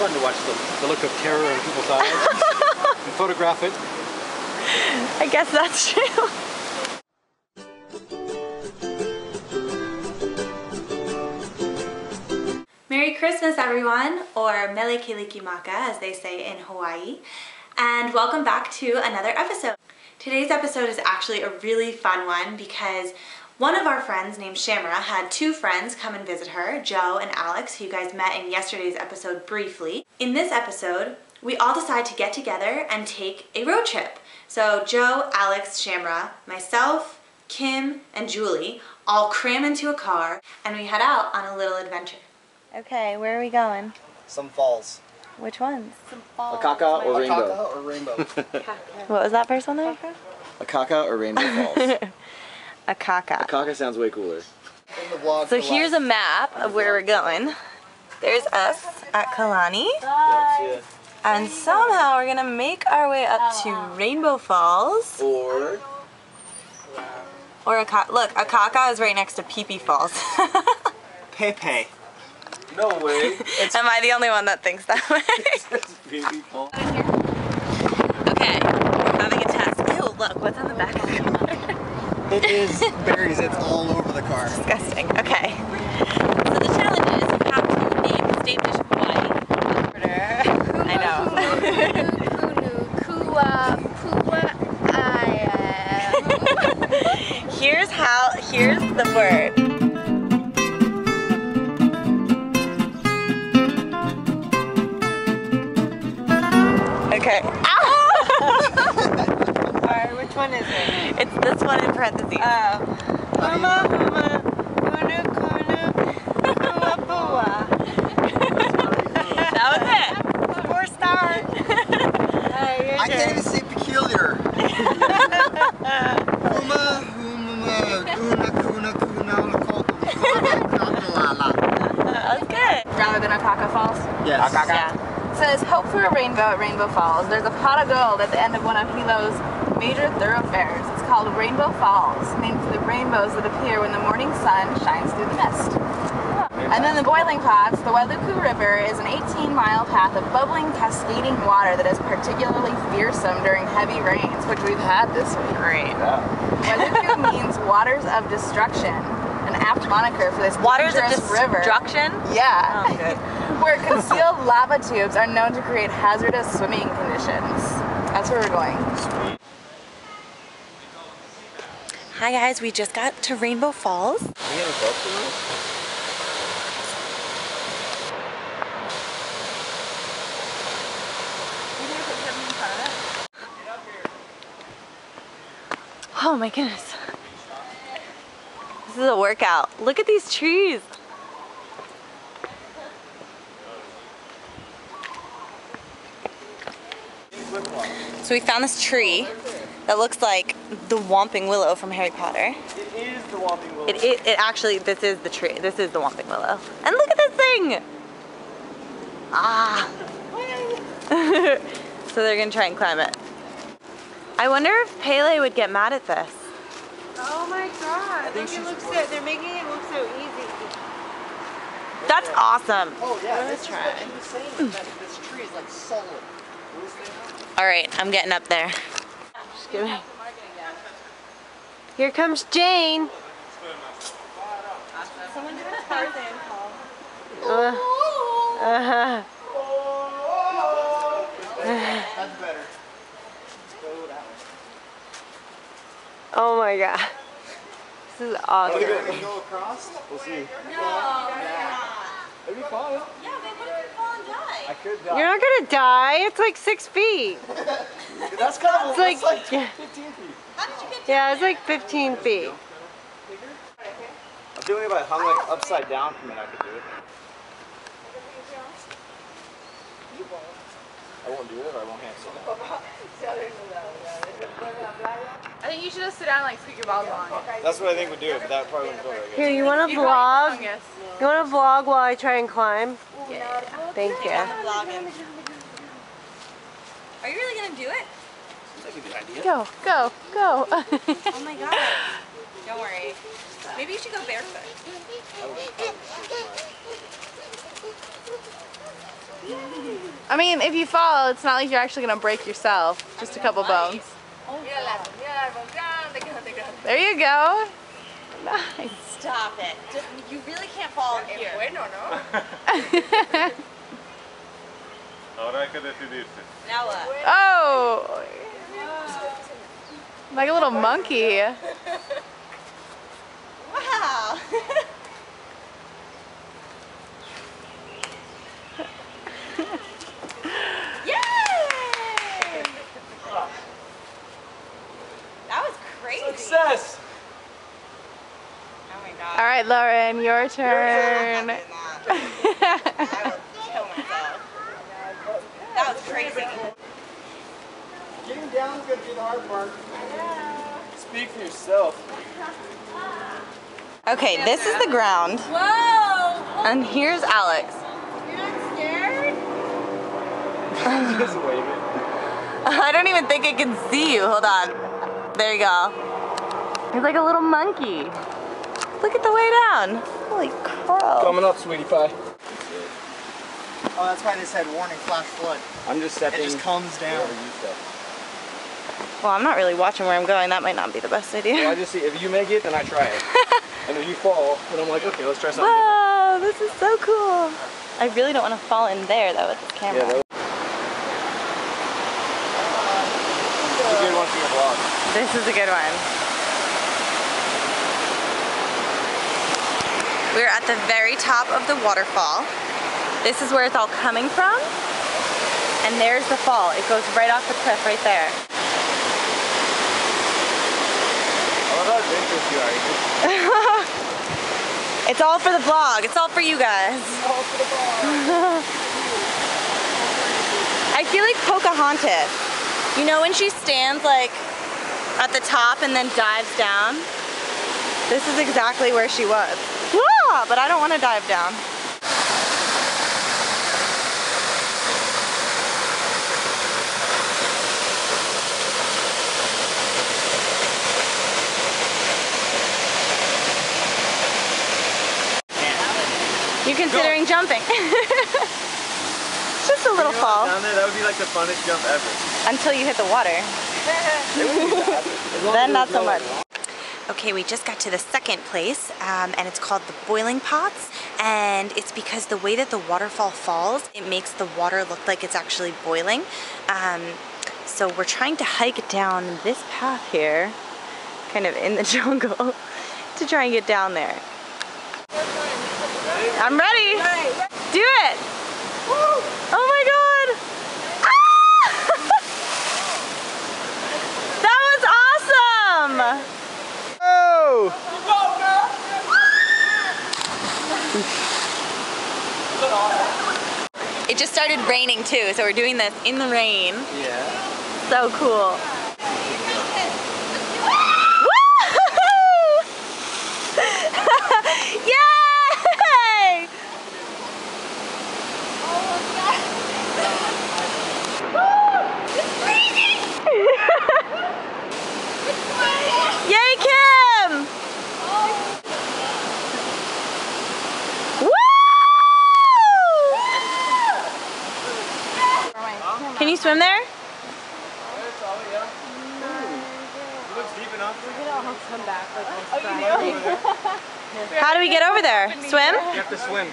fun to watch the look of terror in people's eyes and photograph it. I guess that's true. Merry Christmas, everyone, or Mele Kalikimaka, as they say in Hawaii, and welcome back to another episode. Today's episode is actually a really fun one because one of our friends named Shamra had two friends come and visit her, Joe and Alex, who you guys met in yesterday's episode briefly. In this episode, we all decide to get together and take a road trip. So Joe, Alex, Shamra, myself, Kim, and Julie all cram into a car and we head out on a little adventure. Okay, where are we going? Some falls. Which ones? Some falls. Akaka or rainbow? Akaka or rainbow. What was that first one there? Akaka or rainbow falls? Akaka. Akaka sounds way cooler. So here's a map of where we're going. There's us at Kalani. And somehow we're gonna make our way up to Rainbow Falls. Or Akaka. Look, Akaka is right next to Pee Pee Falls. Pepe. No way. Am I the only one that thinks that way? Okay, we're having a test. Ew, look, what's on the back of the car? It is berries, it's all over the car. Disgusting. Okay. So the challenge is you have to name the state dish of Hawaii. I know. Here's the word. Okay. Alright, which one is it? It's this one in parentheses. Huma, huma, kunu, kunu, hua, bua. That was it. 4 stars. I can't even say peculiar. Huma, huma, kuna, kuna, kuna, That was good. Rather than Akaka Falls? Yes. Akaka. Yeah. It says, hope for a rainbow at Rainbow Falls. There's a pot of gold at the end of one of Hilo's major thoroughfares. It's called Rainbow Falls, named for the rainbows that appear when the morning sun shines through the mist. And then the boiling pots, the Wailuku River is an 18-mile path of bubbling, cascading water that is particularly fearsome during heavy rains, which we've had this week. Great. Wailuku means waters of destruction, an apt moniker for this Waters of dangerous river. destruction? Yeah. Oh, good. Where concealed lava tubes are known to create hazardous swimming conditions. That's where we're going. Hi guys, we just got to Rainbow Falls. Oh my goodness. This is a workout. Look at these trees. So we found this tree that looks like the Whomping Willow from Harry Potter. It is the Whomping Willow. It actually, this is the tree. This is the Whomping Willow. And look at this thing! Ah! So they're gonna try and climb it. I wonder if Pele would get mad at this. Oh my god. Look, it looks so, they're making it look so easy. That's awesome. Oh yeah, Let's try. She was saying that this tree is like solid. Alright, I'm getting up there. Just kidding. Here comes Jane. Someone did a Tarzan call. That's better. Oh my god. This is awesome. Can we go across? We'll see. No, It'd be fine. yeah, but what if you fall and die? I could die. You're not gonna die. It's like 6 feet. That's kind of It's that's like 15 feet. How did you get Yeah, it's like 15 feet. I'm doing it if I hung like upside down from it, I could do it. I won't do it if I won't hand sit down. I think you should just sit down and like scoot your balls along. That's what I think would do it, but that probably wouldn't feel very good. Here, you want to You probably vlog? fungus. You want to vlog while I try and climb? Yeah. Thank you. vlogging? Are you really gonna do it? That's a good idea. Go, go, go. Oh my god. Don't worry. Maybe you should go barefoot. I mean, if you fall, it's not like you're actually gonna break yourself. Just a couple bones. There you go. Nice. Stop it. You really can't fall in here. Ahora hay que decidirse. Now what? Oh! Like a little monkey. Wow. Yay! That was crazy. Success! Oh my god. All right, Lauren, your turn. I will kill myself. That was crazy. Getting down is going to be the hard part. Speak for yourself. Okay, this is the ground. Whoa! And here's Alex. You're not scared? Just wave it. I don't even think I can see you. Hold on. There you go. He's like a little monkey. Look at the way down. Holy crow. Coming up, sweetie pie. Oh, that's why they said warning, flash flood. I'm just stepping. It just comes down. Well, I'm not really watching where I'm going. That might not be the best idea. Well, I just see, if you make it, then I try it. And if you fall, then I'm like, okay, let's try something Wow, this is so cool. I really don't want to fall in there though with this camera. different. Yeah, that's a good one for your vlog. This is a good one. We're at the very top of the waterfall. This is where it's all coming from. And there's the fall. It goes right off the cliff right there. I love how adventurous you are. It's all for the vlog. It's all for you guys. I feel like Pocahontas. You know when she stands like at the top and then dives down? This is exactly where she was. Yeah, but I don't want to dive down. You considering jumping? Just a little fall. Down there, that would be like the funnest jump ever. Until you hit the water. Then not so much. Okay, we just got to the second place, and it's called the Boiling Pots, and it's because the way that the waterfall falls, it makes the water look like it's actually boiling. So we're trying to hike down this path here, kind of in the jungle, to try and get down there. I'm ready. Do it. Oh my god. Ah! That was awesome. Oh! It just started raining too, so we're doing this in the rain. Yeah. So cool. Yay! Yay, Kim! Woo! Can you swim there? It looks deep enough. How do we get over there? Swim? You have to swim.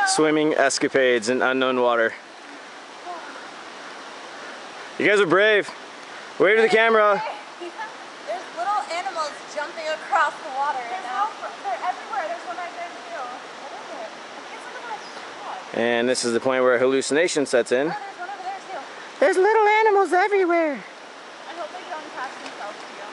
Swimming escapades in unknown water. You guys are brave. Wave to the camera. There's little animals jumping across the water right now. They're everywhere. There's one right there too. And this is the point where hallucination sets in. Oh, there's one over there too. There's little animals everywhere. I hope they don't pass themselves to you.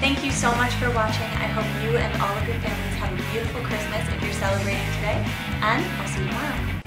Thank you so much for watching. I hope you and all of your families have a beautiful Christmas if you're celebrating today, and I'll see you tomorrow.